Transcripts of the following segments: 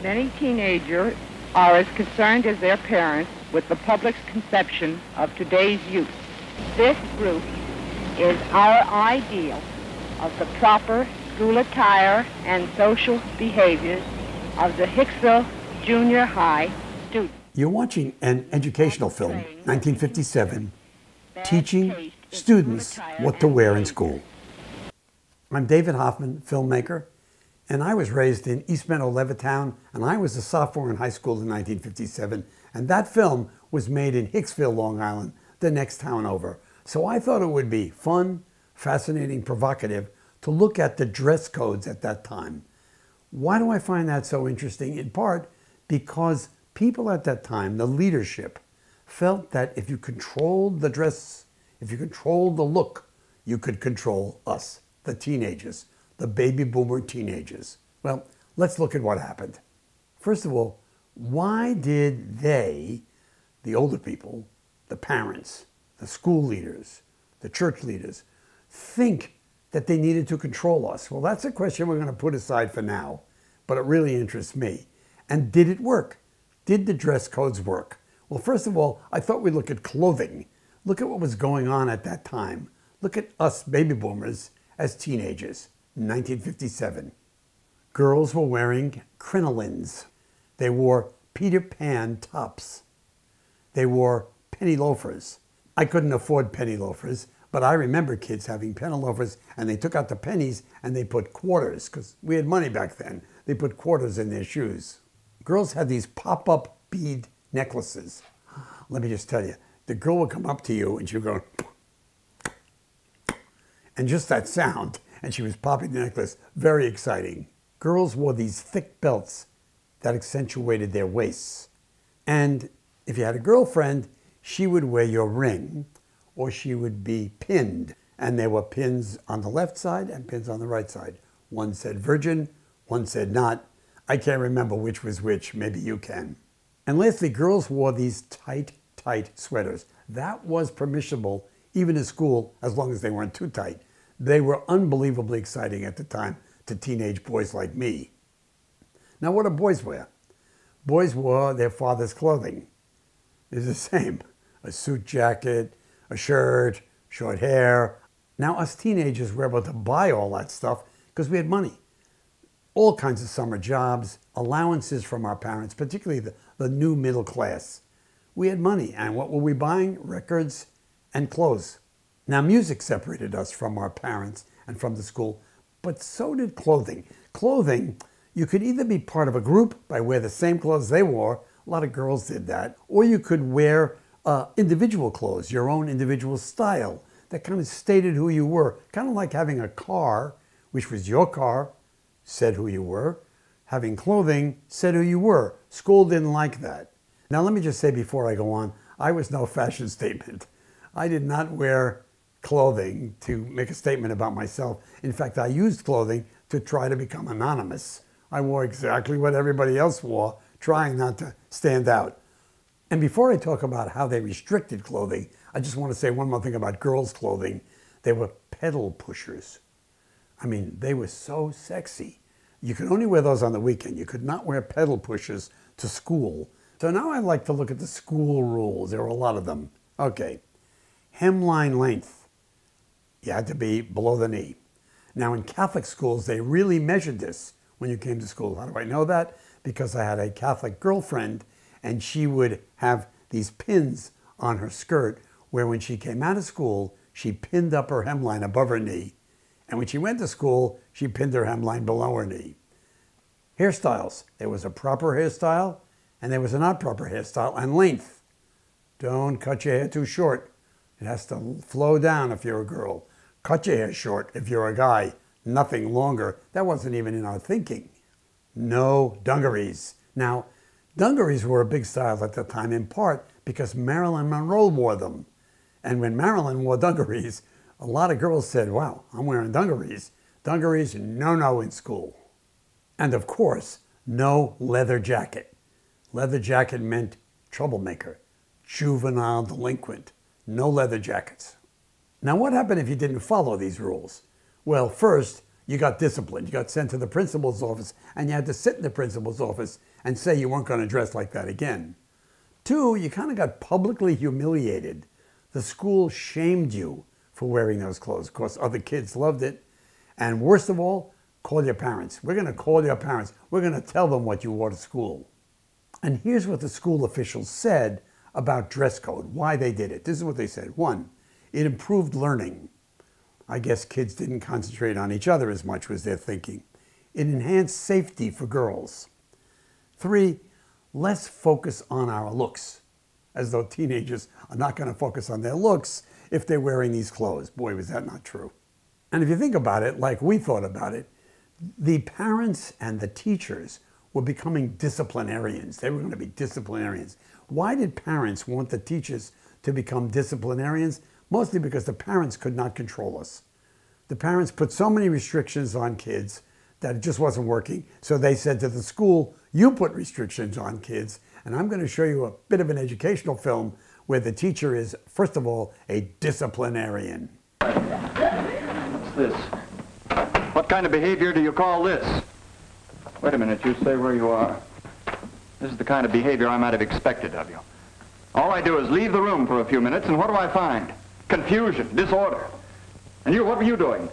Many teenagers are as concerned as their parents with the public's conception of today's youth. This group is our ideal of the proper school attire and social behaviors of the Hicksville Junior High student. You're watching an educational film, 1957, teaching students what to wear in school. I'm David Hoffman, filmmaker, and I was raised in East Meadow, Levittown, and I was a sophomore in high school in 1957, and that film was made in Hicksville, Long Island, the next town over. So I thought it would be fun, fascinating, provocative to look at the dress codes at that time. Why do I find that so interesting? In part because people at that time, the leadership, felt that if you controlled the dress, if you controlled the look, you could control us, the teenagers, the baby boomer teenagers. Well, let's look at what happened. First of all, why did they, the older people, the parents, the school leaders, the church leaders, think that they needed to control us? Well, that's a question we're going to put aside for now, but it really interests me. And did it work? Did the dress codes work? Well, first of all, I thought we'd look at clothing. Look at what was going on at that time. Look at us baby boomers as teenagers in 1957. Girls were wearing crinolines. They wore Peter Pan tops. They wore penny loafers. I couldn't afford penny loafers, but I remember kids having penny loafers, and they took out the pennies and they put quarters, because we had money back then. They put quarters in their shoes. Girls had these pop-up bead necklaces. Let me just tell you, the girl would come up to you and she would go, and just that sound, and she was popping the necklace, very exciting. Girls wore these thick belts that accentuated their waists. And if you had a girlfriend, she would wear your ring, or she would be pinned. And there were pins on the left side and pins on the right side. One said virgin, one said not. I can't remember which was which, maybe you can. And lastly, girls wore these tight sweaters. That was permissible even in school, as long as they weren't too tight. They were unbelievably exciting at the time to teenage boys like me. Now, what do boys wear? Boys wore their father's clothing. It's the same. A suit jacket, a shirt, short hair. Now, us teenagers were able to buy all that stuff because we had money. All kinds of summer jobs, allowances from our parents, particularly the new middle class. We had money, and what were we buying? Records and clothes. Now, music separated us from our parents and from the school, but so did clothing. Clothing, you could either be part of a group by wearing the same clothes they wore, a lot of girls did that, or you could wear individual clothes, your own individual style, that kind of stated who you were. Kind of like having a car, which was your car, said who you were. Having clothing said who you were. School didn't like that. Now, let me just say before I go on, I was no fashion statement. I did not wear clothing to make a statement about myself. In fact, I used clothing to try to become anonymous. I wore exactly what everybody else wore, trying not to stand out. And before I talk about how they restricted clothing, I just want to say one more thing about girls' clothing. They were pedal pushers. I mean, they were so sexy. You could only wear those on the weekend. You could not wear pedal pushers to school. So now I like to look at the school rules. There were a lot of them. Okay. Hemline length. You had to be below the knee. Now, in Catholic schools, they really measured this when you came to school. How do I know that? Because I had a Catholic girlfriend, and she would have these pins on her skirt where when she came out of school, she pinned up her hemline above her knee. And when she went to school, she pinned her hemline below her knee. Hairstyles. There was a proper hairstyle, and there was a not proper hairstyle. And length. Don't cut your hair too short. It has to flow down if you're a girl. Cut your hair short if you're a guy. Nothing longer. That wasn't even in our thinking. No dungarees. Now, dungarees were a big style at the time, in part because Marilyn Monroe wore them. And when Marilyn wore dungarees, a lot of girls said, wow, I'm wearing dungarees. Dungarees, no in school. And of course, no leather jacket. Leather jacket meant troublemaker, juvenile delinquent. No leather jackets. Now, what happened if you didn't follow these rules? Well, first, you got disciplined. You got sent to the principal's office, and you had to sit in the principal's office and say you weren't going to dress like that again. 2, you kind of got publicly humiliated. The school shamed you for wearing those clothes. Of course, other kids loved it. And worst of all, call your parents. We're going to call your parents. We're going to tell them what you wore to school. And here's what the school officials said about dress code, why they did it. This is what they said. 1, it improved learning. I guess kids didn't concentrate on each other as much, was their thinking. It enhanced safety for girls. 3, less focus on our looks, as though teenagers are not going to focus on their looks if they're wearing these clothes. Boy, was that not true. And if you think about it, like we thought about it, the parents and the teachers were becoming disciplinarians. They were going to be disciplinarians. Why did parents want the teachers to become disciplinarians? Mostly because the parents could not control us. The parents put so many restrictions on kids that it just wasn't working. So they said to the school, you put restrictions on kids, and I'm going to show you a bit of an educational film where the teacher is, first of all, a disciplinarian. What's this? What kind of behavior do you call this? Wait a minute, you stay where you are. This is the kind of behavior I might have expected of you. All I do is leave the room for a few minutes, and what do I find? Confusion, disorder. And you, what were you doing?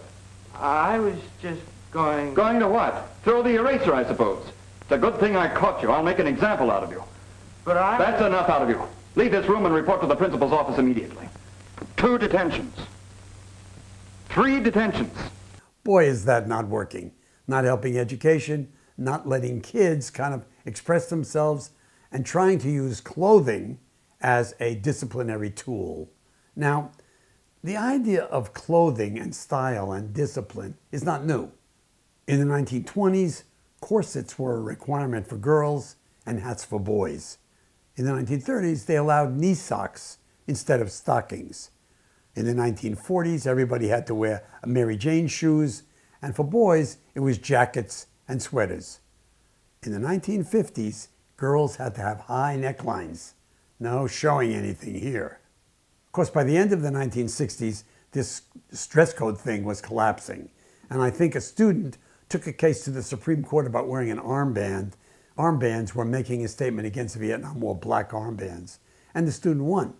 I was just going... Going to what? Throw the eraser, I suppose. It's a good thing I caught you. I'll make an example out of you. But I... That's enough out of you. Leave this room and report to the principal's office immediately. 2 detentions. 3 detentions. Boy, is that not working. Not helping education, not letting kids kind of express themselves, and trying to use clothing as a disciplinary tool. Now, the idea of clothing and style and discipline is not new. In the 1920s, corsets were a requirement for girls and hats for boys. In the 1930s, they allowed knee socks instead of stockings. In the 1940s, everybody had to wear Mary Jane shoes, and for boys, it was jackets and sweaters. In the 1950s, girls had to have high necklines. No showing anything here. Of course, by the end of the 1960s, this dress code thing was collapsing. And I think a student took a case to the Supreme Court about wearing an armband. Armbands were making a statement against the Vietnam War, black armbands. And the student won.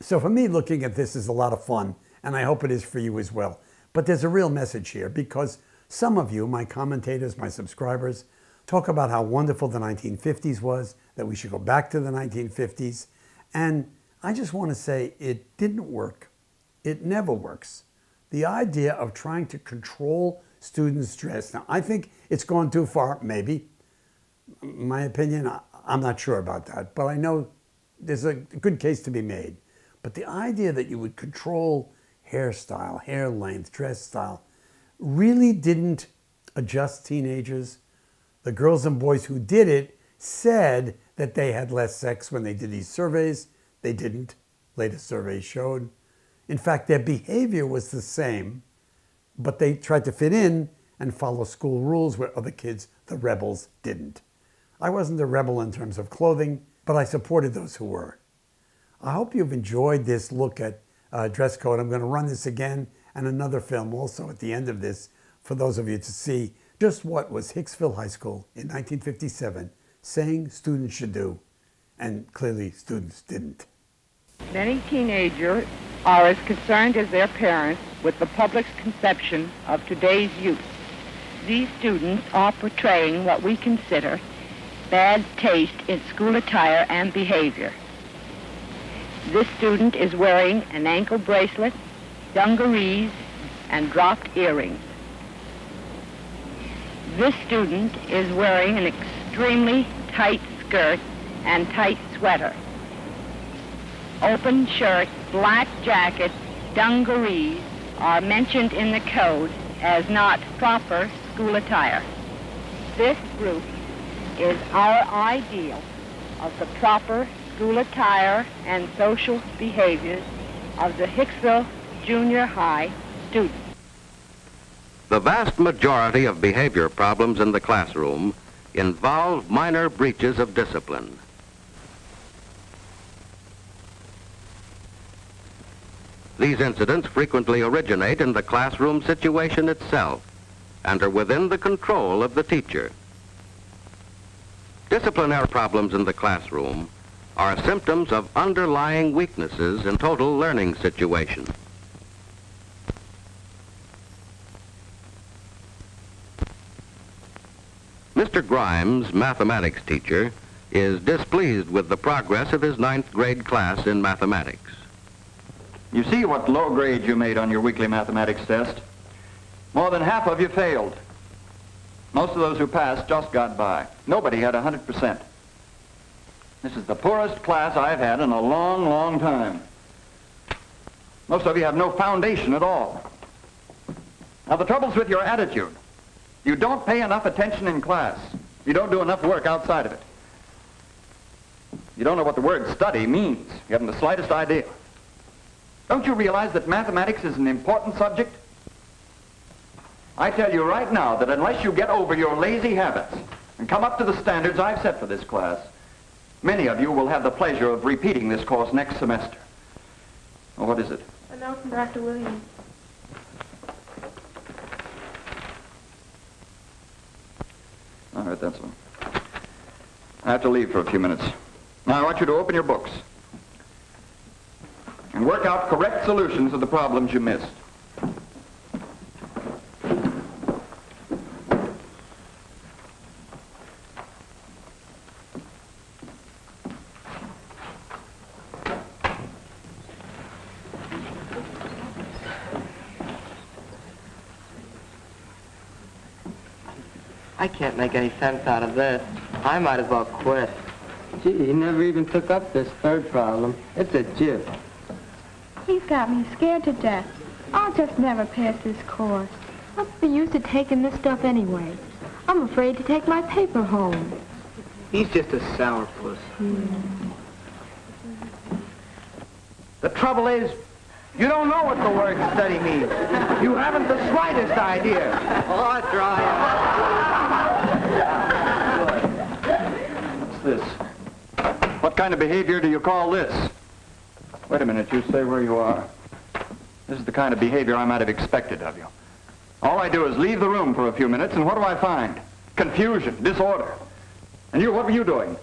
So for me, looking at this is a lot of fun, and I hope it is for you as well. But there's a real message here, because some of you, my commentators, my subscribers, talk about how wonderful the 1950s was, that we should go back to the 1950s. And I just want to say it didn't work. It never works. The idea of trying to control students' dress. Now, I think it's gone too far, maybe. My opinion, I'm not sure about that. But I know there's a good case to be made. But the idea that you would control hairstyle, hair length, dress style, really didn't adjust teenagers. The girls and boys who did it said that they had less sex when they did these surveys. They didn't. Later surveys showed. In fact, their behavior was the same, but they tried to fit in and follow school rules where other kids, the rebels, didn't. I wasn't a rebel in terms of clothing, but I supported those who were. I hope you've enjoyed this look at dress code. I'm going to run this again and another film also at the end of this for those of you to see just what was Hicksville High School in 1957 saying students should do, and clearly students didn't. Many teenagers are as concerned as their parents with the public's conception of today's youth. These students are portraying what we consider bad taste in school attire and behavior. This student is wearing an ankle bracelet, dungarees, and dropped earrings. This student is wearing an extremely tight skirt and tight sweater. Open shirt, black jacket, dungarees are mentioned in the code as not proper school attire. This group is our ideal of the proper school attire and social behaviors of the Hicksville Junior High students. The vast majority of behavior problems in the classroom involve minor breaches of discipline. These incidents frequently originate in the classroom situation itself, and are within the control of the teacher. Disciplinary problems in the classroom are symptoms of underlying weaknesses in total learning situation. Mr. Grimes, mathematics teacher, is displeased with the progress of his 9th grade class in mathematics. You see what low grade you made on your weekly mathematics test? More than half of you failed. Most of those who passed just got by. Nobody had 100%. This is the poorest class I've had in a long, long time. Most of you have no foundation at all. Now, the trouble's with your attitude. You don't pay enough attention in class. You don't do enough work outside of it. You don't know what the word study means. You haven't the slightest idea. Don't you realize that mathematics is an important subject? I tell you right now that unless you get over your lazy habits and come up to the standards I've set for this class, many of you will have the pleasure of repeating this course next semester. Well, what is it? A note from Dr. Williams. All right, that's one. I have to leave for a few minutes. Now, I want you to open your books and work out correct solutions of the problems you missed. I can't make any sense out of this. I might as well quit. Gee, he never even took up this third problem. It's a jib. He's got me scared to death. I'll just never pass this course. What's the use of taking this stuff anyway? I'm afraid to take my paper home. He's just a sourpuss. The trouble is, you don't know what the word study means. You haven't the slightest idea. Oh, What's this? What kind of behavior do you call this? Wait a minute, you stay where you are. This is the kind of behavior I might have expected of you. All I do is leave the room for a few minutes, and what do I find? Confusion, disorder. And you, what were you doing?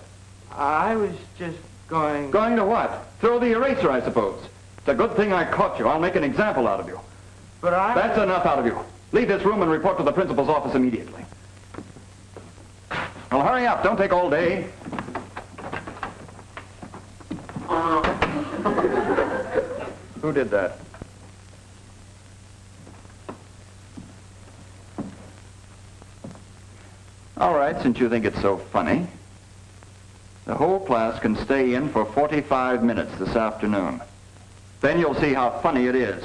I was just going... Going to what? Throw the eraser, I suppose. It's a good thing I caught you. I'll make an example out of you. But I... That's enough out of you. Leave this room and report to the principal's office immediately. Well, hurry up. Don't take all day. Who did that? All right, since you think it's so funny, the whole class can stay in for 45 minutes this afternoon. Then you'll see how funny it is.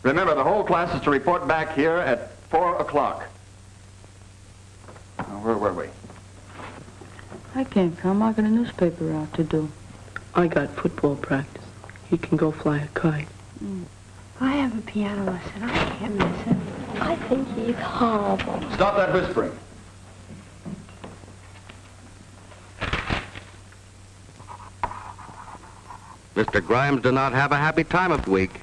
Remember, the whole class is to report back here at 4 o'clock. Where were we? I can't come. I got a newspaper out to do. I got football practice. He can go fly a kite. I have a piano lesson. I can't miss it. I think he's horrible. Stop that whispering. Mr. Grimes did not have a happy time of the week.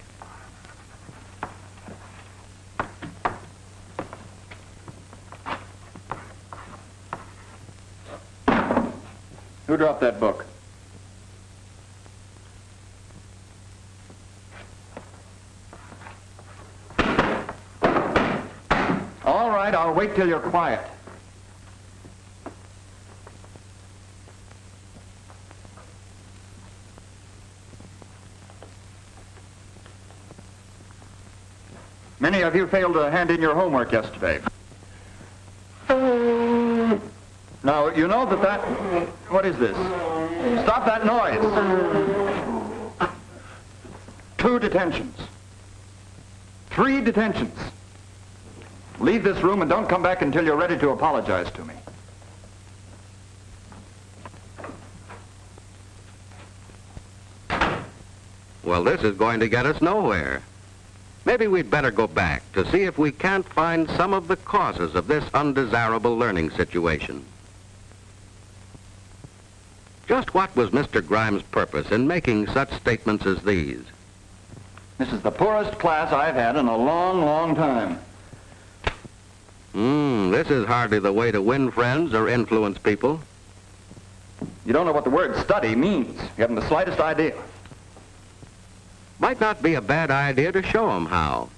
Who dropped that book? All right, I'll wait till you're quiet. Many of you failed to hand in your homework yesterday. Now, you know that... What is this? Stop that noise. 2 detentions. 3 detentions. Leave this room and don't come back until you're ready to apologize to me. Well, this is going to get us nowhere. Maybe we'd better go back to see if we can't find some of the causes of this undesirable learning situation. Just what was Mr. Grimes' purpose in making such statements as these? This is the poorest class I've had in a long, long time. This is hardly the way to win friends or influence people. You don't know what the word study means. You haven't the slightest idea. Might not be a bad idea to show them how.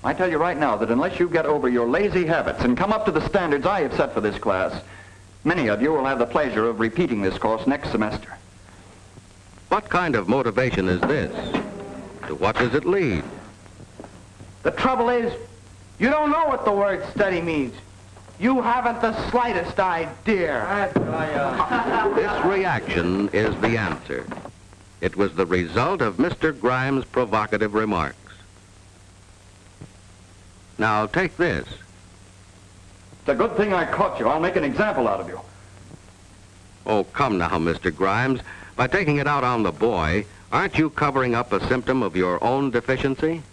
I tell you right now that unless you get over your lazy habits and come up to the standards I have set for this class, many of you will have the pleasure of repeating this course next semester. What kind of motivation is this? To what does it lead? The trouble is, you don't know what the word study means. You haven't the slightest idea. This reaction is the answer. It was the result of Mr. Grimes' provocative remarks. Now, take this. It's a good thing I caught you. I'll make an example out of you. Oh, come now, Mr. Grimes. By taking it out on the boy, aren't you covering up a symptom of your own deficiency?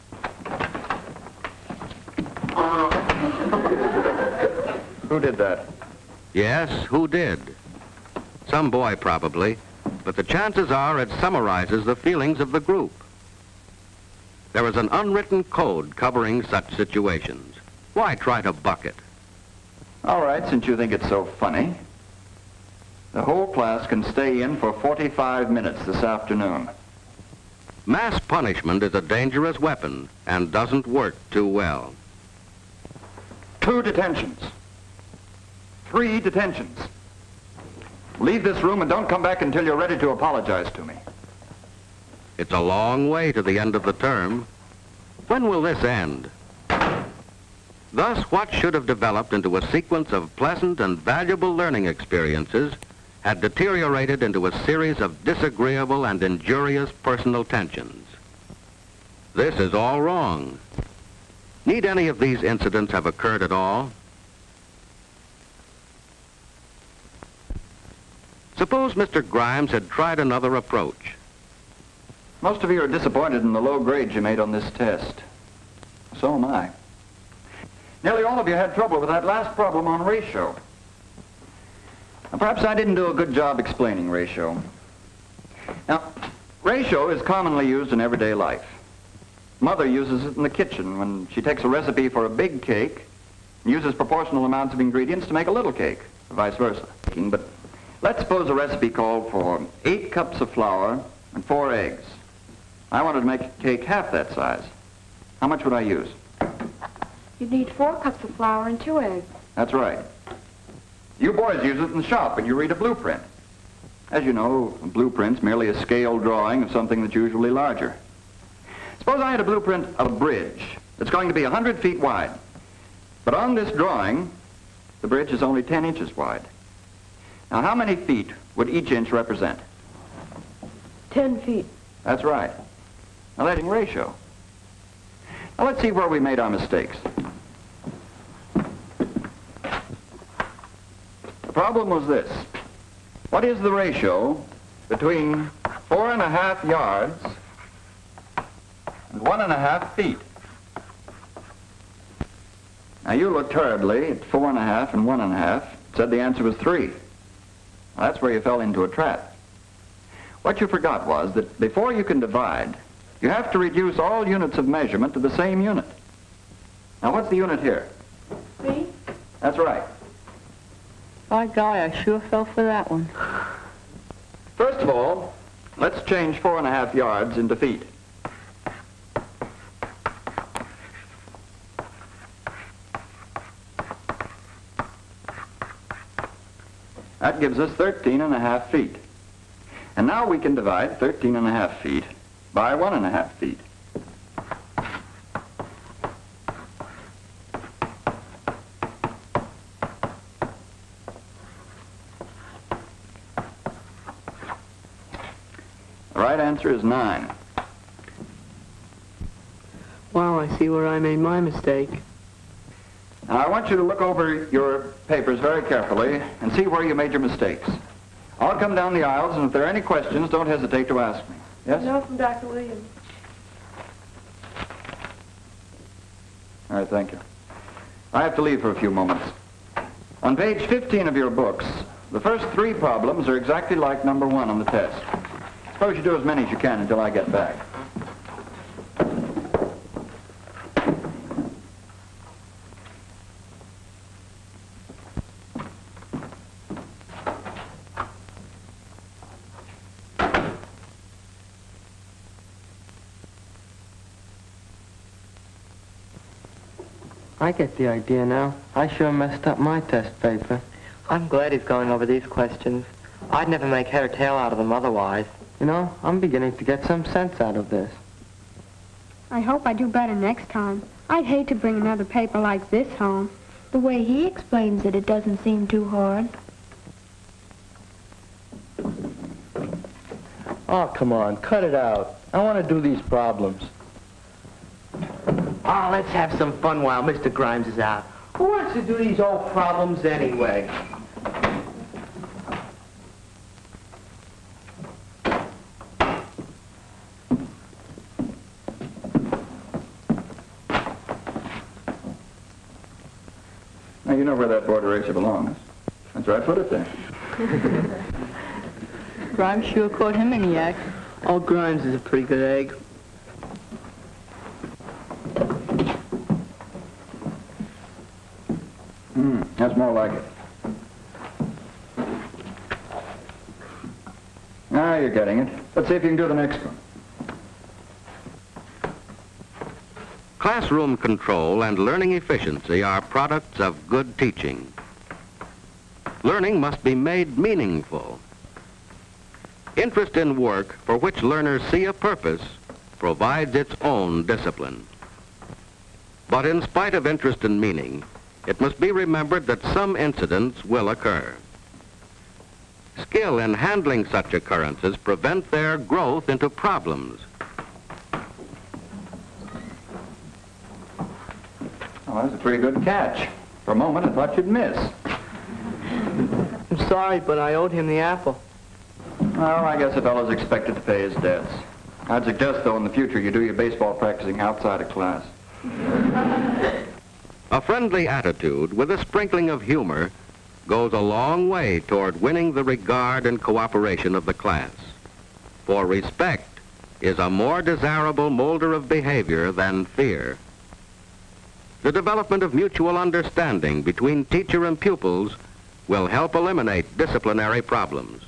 Who did that? Yes, who did? Some boy, probably. But the chances are it summarizes the feelings of the group. There is an unwritten code covering such situations. Why try to buck it? All right, since you think it's so funny, the whole class can stay in for 45 minutes this afternoon. Mass punishment is a dangerous weapon and doesn't work too well. 2 detentions. 3 detentions. Leave this room and don't come back until you're ready to apologize to me. It's a long way to the end of the term. When will this end? Thus, what should have developed into a sequence of pleasant and valuable learning experiences had deteriorated into a series of disagreeable and injurious personal tensions. This is all wrong. Need any of these incidents have occurred at all? Suppose Mr. Grimes had tried another approach. Most of you are disappointed in the low grades you made on this test. So am I. Nearly all of you had trouble with that last problem on ratio. Now, perhaps I didn't do a good job explaining ratio. Now, ratio is commonly used in everyday life. Mother uses it in the kitchen when she takes a recipe for a big cake and uses proportional amounts of ingredients to make a little cake, or vice versa. But let's suppose a recipe called for 8 cups of flour and 4 eggs. I wanted to make a cake half that size. How much would I use? You'd need 4 cups of flour and 2 eggs. That's right. You boys use it in the shop when you read a blueprint. As you know, a blueprint's merely a scale drawing of something that's usually larger. Suppose I had a blueprint of a bridge that's going to be 100 feet wide. But on this drawing, the bridge is only 10 inches wide. Now, how many feet would each inch represent? 10 feet. That's right. Now, that's in ratio. Now, let's see where we made our mistakes. The problem was this. What is the ratio between 4.5 yards and 1.5 feet? Now, you looked hurriedly at 4.5 and 1.5, said the answer was 3. Well, that's where you fell into a trap. What you forgot was that before you can divide, you have to reduce all units of measurement to the same unit. Now, what's the unit here? Feet? That's right. By golly, I sure fell for that one. First of all, let's change 4.5 yards into feet. That gives us 13.5 feet. And now we can divide 13.5 feet by 1.5 feet. The right answer is 9. Wow, I see where I made my mistake. Now, I want you to look over your papers very carefully and see where you made your mistakes. I'll come down the aisles, and if there are any questions, don't hesitate to ask me. Yes? No, from Dr. Williams. All right, thank you. I have to leave for a few moments. On page 15 of your books, the first 3 problems are exactly like number 1 on the test. Suppose you do as many as you can until I get back. I get the idea now. I sure messed up my test paper. I'm glad he's going over these questions. I'd never make head or tail out of them otherwise. You know, I'm beginning to get some sense out of this. I hope I do better next time. I'd hate to bring another paper like this home. The way he explains it, it doesn't seem too hard. Oh, come on, cut it out. I want to do these problems. Oh, let's have some fun while Mr. Grimes is out. Who wants to do these old problems anyway? Now, you know where that border eraser belongs. That's right, put it there. Grimes sure caught him in the act. Old Grimes is a pretty good egg. That's more like it. Now you're getting it. Let's see if you can do the next one. Classroom control and learning efficiency are products of good teaching. Learning must be made meaningful. Interest in work for which learners see a purpose provides its own discipline. But in spite of interest and meaning, it must be remembered that some incidents will occur. Skill in handling such occurrences prevent their growth into problems. Oh, that's a pretty good catch. For a moment, I thought you'd miss. I'm sorry, but I owed him the apple. Well, I guess a fellow's expected to pay his debts. I'd suggest, though, in the future, you do your baseball practicing outside of class. A friendly attitude with a sprinkling of humor goes a long way toward winning the regard and cooperation of the class. For respect is a more desirable molder of behavior than fear. The development of mutual understanding between teacher and pupils will help eliminate disciplinary problems.